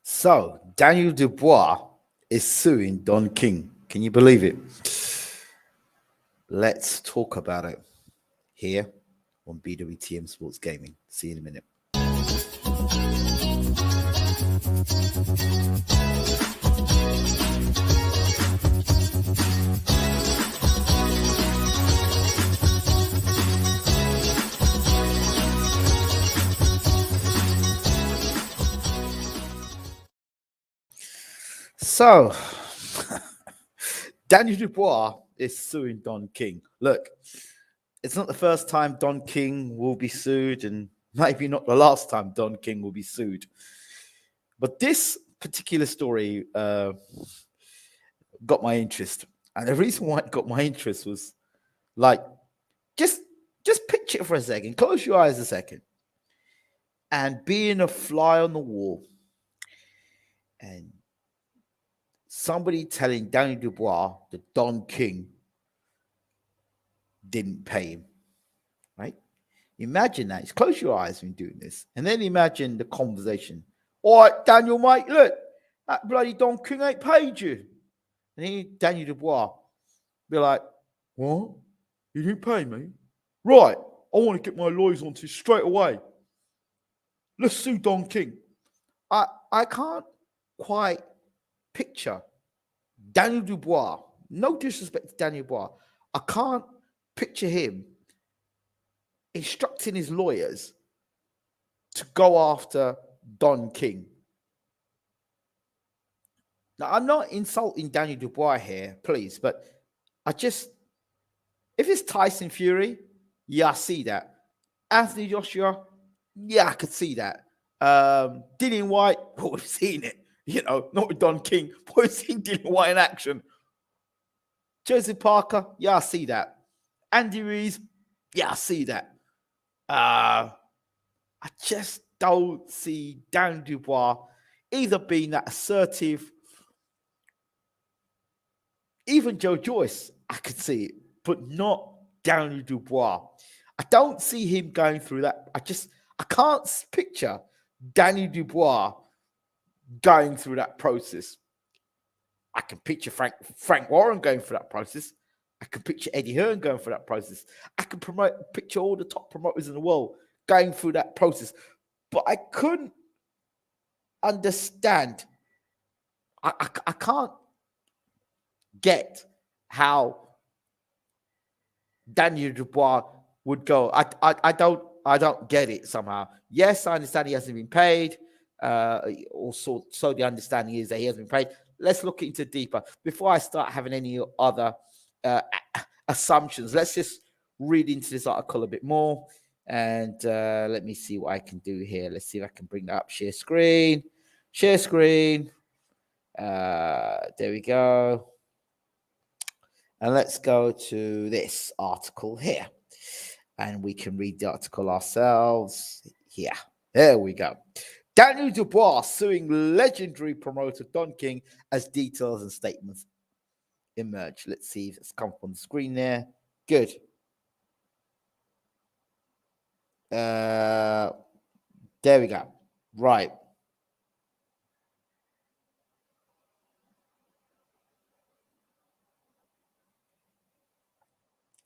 So, Daniel Dubois is suing Don King. Can you believe it? Let's talk about it here on BWTM Sports Gaming. See you in a minute. So, Daniel Dubois is suing Don King. Look, it's not the first time Don King will be sued, and maybe not the last time Don King will be sued. But this particular story got my interest. And the reason why it got my interest was like, just picture it for a second. Close your eyes a second. And being a fly on the wall and somebody telling Daniel Dubois that Don King didn't pay him, right? Imagine that. Just close your eyes when doing this. And then imagine the conversation. All right, Daniel, mate, look, that bloody Don King ain't paid you. And then Daniel Dubois be like, what? You didn't pay me? Right, I want to get my lawyers onto this straight away. Let's sue Don King. I can't quite picture Daniel Dubois. No disrespect to Daniel Dubois. I can't picture him instructing his lawyers to go after Don King. Now, I'm not insulting Daniel Dubois here, please, but if it's Tyson Fury, yeah, I see that. Anthony Joshua, yeah, I could see that. Dillian White, well, we've seen it. You know, not with Don King, but we've seen Dillian White in action. Joseph Parker, yeah, I see that. Andy Ruiz, yeah, I see that. I just don't see Daniel Dubois either being that assertive. Even Joe Joyce, I could see it, but not Daniel Dubois. I don't see him going through that. I can't picture Daniel Dubois going through that process. I can picture Frank Warren going through that process. I can picture Eddie Hearn going through that process. I can picture all the top promoters in the world going through that process. But I couldn't understand. I can't get how Daniel Dubois would go. I don't get it somehow. Yes, I understand he hasn't been paid. Also, so the understanding is that he hasn't been paid. Let's look into deeper. Before I start having any other assumptions, let's just read into this article a bit more. And let me see what I can do here. Let's see if I can bring that up. Share screen. Share screen. There we go. And let's go to this article here. And we can read the article ourselves. Yeah, there we go. Daniel Dubois suing legendary promoter Don King as details and statements emerge. Let's see if it's come up on the screen there. Good. There we go. Right.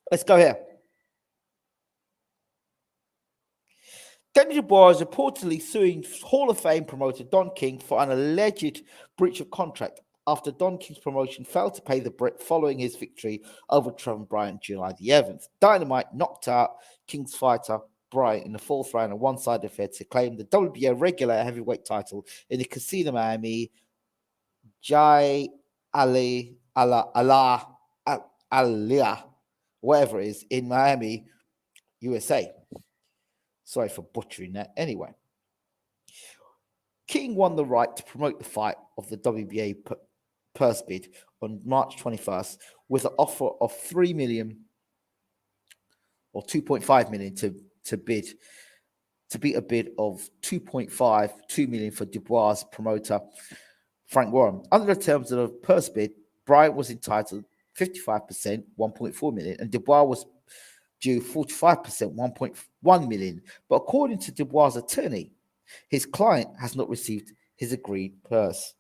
Let's go here. Daniel Dubois is reportedly suing Hall of Fame promoter Don King for an alleged breach of contract after Don King's promotion failed to pay the Brit following his victory over Trevor Bryant July the 11th. Dynamite knocked out King's fighter Bryant in the fourth round of one-sided affair to claim the WBO regular heavyweight title in the Casino Miami Jai Ali Allah Aliyah, whatever it is, in Miami, USA. Sorry for butchering that. Anyway, King won the right to promote the fight of the WBA purse bid on March 21st with an offer of $3 million or $2.5 million to beat a bid of $2 million for Dubois' promoter Frank Warren. Under the terms of the purse bid, Bryant was entitled 55%, $1.4 million, and Dubois was due 45%, $1.1 million. But according to Dubois' attorney, his client has not received his agreed purse.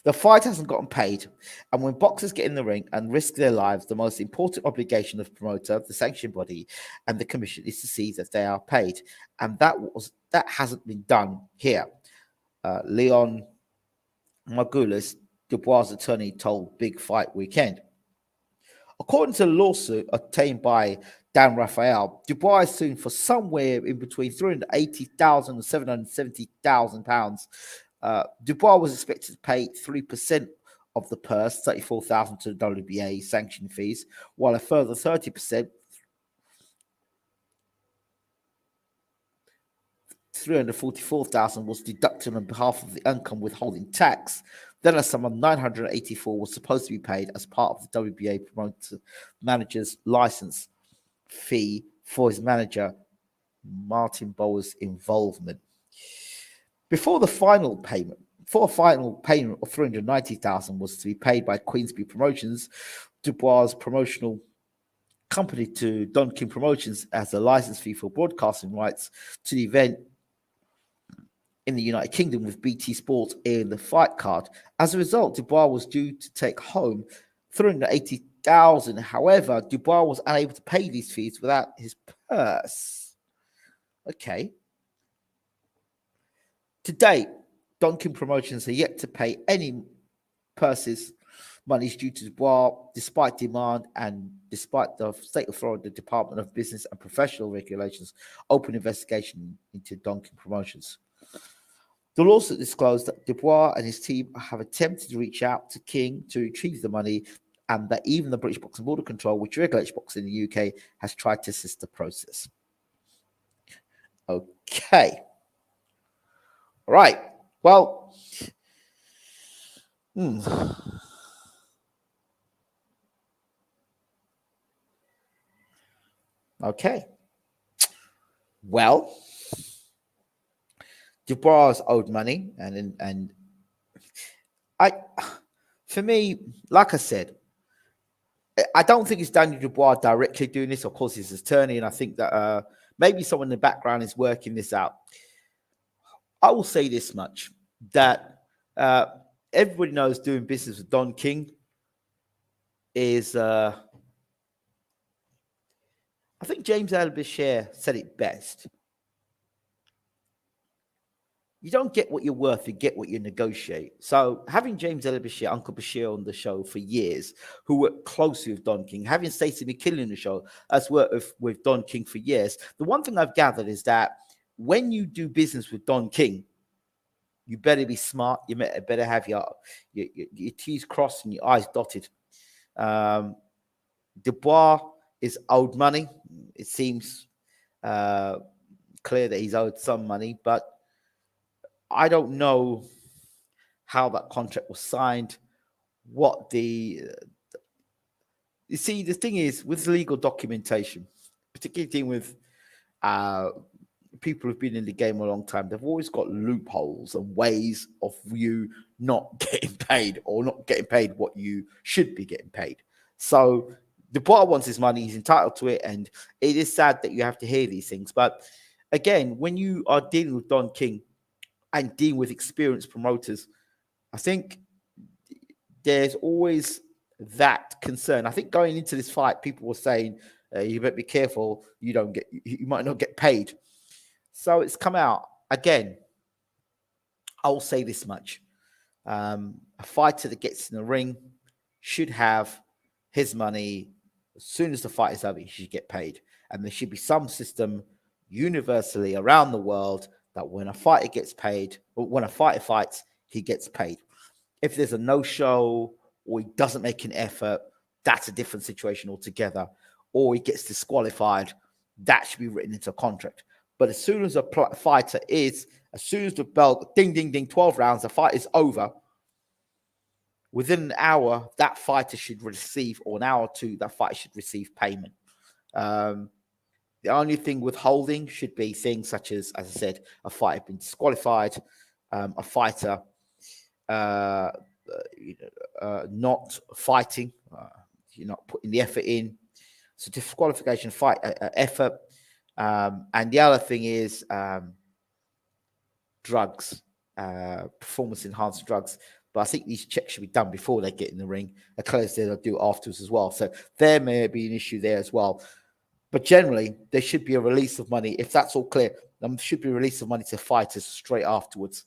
The fight hasn't gotten paid, and when boxers get in the ring and risk their lives, the most important obligation of the promoter, the sanction body, and the commission is to see that they are paid, and that hasn't been done here. Leon Margulis, Dubois' attorney, told Big Fight Weekend. According to the lawsuit obtained by Dan Raphael, Dubois is sued for somewhere in between £380,000 and £770,000. Dubois was expected to pay 3% of the purse, $34,000 to the WBA sanction fees, while a further 30%, $344,000, was deducted on behalf of the income withholding tax. Then a sum of $984 was supposed to be paid as part of the WBA promoter manager's license fee for his manager Martin Bower's involvement. Before a final payment of $390,000 was to be paid by Queensberry Promotions, Dubois' promotional company, to Don King Promotions as a license fee for broadcasting rights to the event in the United Kingdom, with BT Sport in the fight card. As a result, Dubois was due to take home $380,000. However, Dubois was unable to pay these fees without his purse. Okay. To date, Don King Promotions are yet to pay any purses monies due to Dubois, despite demand and despite the state of Florida Department of Business and Professional Regulations open investigation into Don King Promotions. The lawsuit disclosed that Dubois and his team have attempted to reach out to King to retrieve the money, and that even the British Boxing Board of Control, which regulates boxing in the UK, has tried to assist the process. Okay. All right. Well, okay. Well, Dubois owed money, and for me, like I said, I don't think it's Daniel Dubois directly doing this. Of course, he's his attorney, and I think that maybe someone in the background is working this out. I will say this much, that everybody knows doing business with Don King is, I think James Al-Bashir said it best. You don't get what you're worth, you get what you negotiate. So having James Al-Bashir, Uncle Bashir, on the show for years, who worked closely with Don King, having Stacey McKinley on the show, as worked with Don King for years, the one thing I've gathered is that when you do business with Don King, you better be smart. You better have your T's crossed and your I's dotted. Dubois is owed money. It seems clear that he's owed some money, but I don't know how that contract was signed. What you see, the thing is with legal documentation, particularly dealing with people who've been in the game a long time, they've always got loopholes and ways of you not getting paid or not getting paid what you should be getting paid. So Dubois wants his money, he's entitled to it, and it is sad that you have to hear these things. But again, when you are dealing with Don King and dealing with experienced promoters, I think there's always that concern. I think going into this fight, people were saying, you better be careful, you might not get paid. So it's come out. Again, I'll say this much. A fighter that gets in the ring should have his money as soon as the fight is over. He should get paid. And there should be some system universally around the world that when a fighter gets paid, or when a fighter fights, he gets paid. If there's a no-show or he doesn't make an effort, that's a different situation altogether. Or he gets disqualified, that should be written into a contract. But as soon as a fighter as soon as the bell, ding, ding, ding, 12 rounds, the fight is over, within an hour, that fighter should receive, or an hour or two, that fighter should receive payment. The only thing withholding should be things such as I said, a fighter being disqualified, a fighter not fighting, you're not putting the effort in. So disqualification, fight, effort. And the other thing is drugs. performance enhancing drugs. But I think these checks should be done before they get in the ring. Claire said they'll do afterwards as well. So there may be an issue there as well. But generally, there should be a release of money. If that's all clear, there should be a release of money to fighters straight afterwards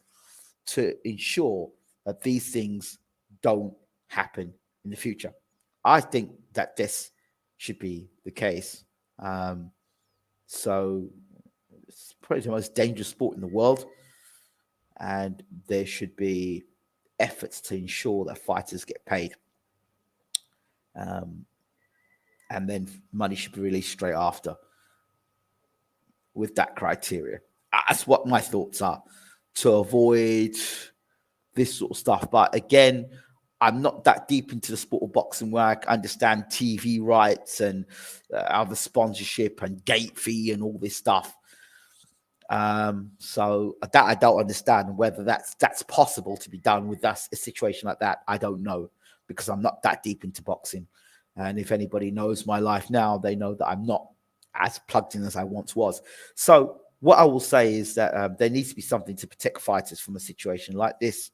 to ensure that these things don't happen in the future. I think that this should be the case. So it's probably the most dangerous sport in the world. And there should be efforts to ensure that fighters get paid. And then money should be released straight after with that criteria. That's what my thoughts are, to avoid this sort of stuff. But again, I'm not that deep into the sport of boxing where I understand TV rights and other sponsorship and gate fee and all this stuff. So that I don't understand whether that's possible to be done with a situation like that. I don't know, because I'm not that deep into boxing. And if anybody knows my life now, they know that I'm not as plugged in as I once was. So what I will say is that there needs to be something to protect fighters from a situation like this,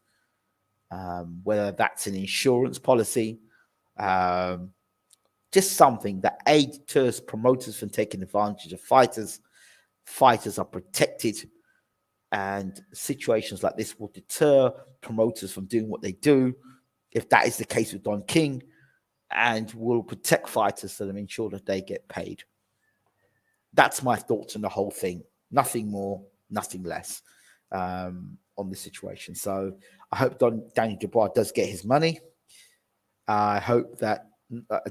whether that's an insurance policy, just something that deters promoters from taking advantage of fighters. Fighters are protected, and situations like this will deter promoters from doing what they do, if that is the case with Don King, and will protect fighters so they ensure that they get paid. That's my thoughts on the whole thing. Nothing more, nothing less on this situation. So I hope Daniel Dubois does get his money. I hope that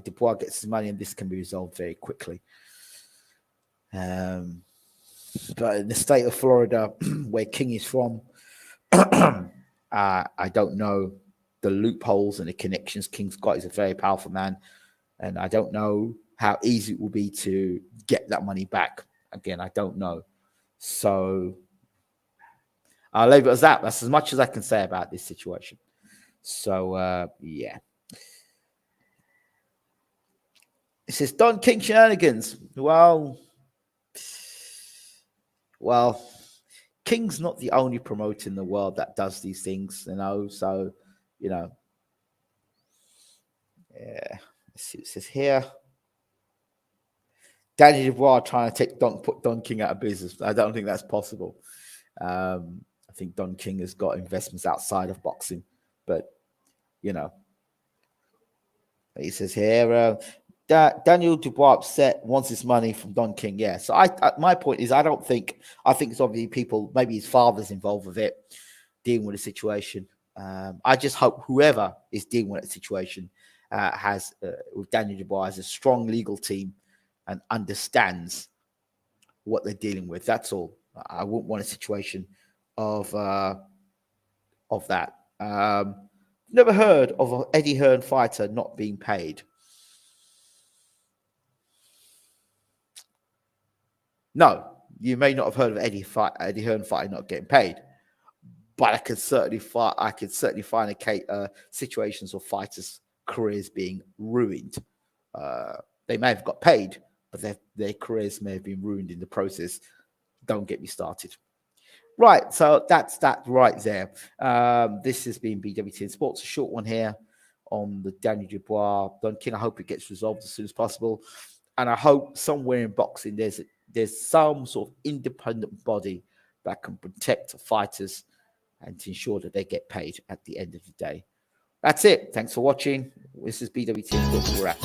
Dubois gets his money and this can be resolved very quickly. But in the state of Florida, where King is from, I don't know the loopholes and the connections King's got. He's a very powerful man, and I don't know how easy it will be to get that money back. Again, I don't know. So I'll leave it as that. That's as much as I can say about this situation. So, yeah. It says, Don King shenanigans. Well, King's not the only promoter in the world that does these things, you know. So, you know, yeah. Let's see what it says here. Daniel Dubois trying to put Don King out of business. I don't think that's possible. I think Don King has got investments outside of boxing, but you know, he says here, Daniel Dubois upset, wants his money from Don King. Yeah. So my point is, I think it's obviously people, maybe his father's involved with it, dealing with the situation. I just hope whoever is dealing with that situation has, with Daniel Dubois, has a strong legal team and understands what they're dealing with. That's all. I wouldn't want a situation of that. Never heard of an Eddie Hearn fighter not being paid. No, you may not have heard of Eddie Hearn fighter not getting paid, but I could certainly find situations of fighters' careers being ruined. They may have got paid, but their careers may have been ruined in the process. Don't get me started. Right, so that's that right there. This has been BWTM Sports, a short one here on the Daniel Dubois, Don King. I hope it gets resolved as soon as possible. And I hope somewhere in boxing there's some sort of independent body that can protect fighters and to ensure that they get paid at the end of the day. That's it. Thanks for watching. This is BWTM Sports. We're at.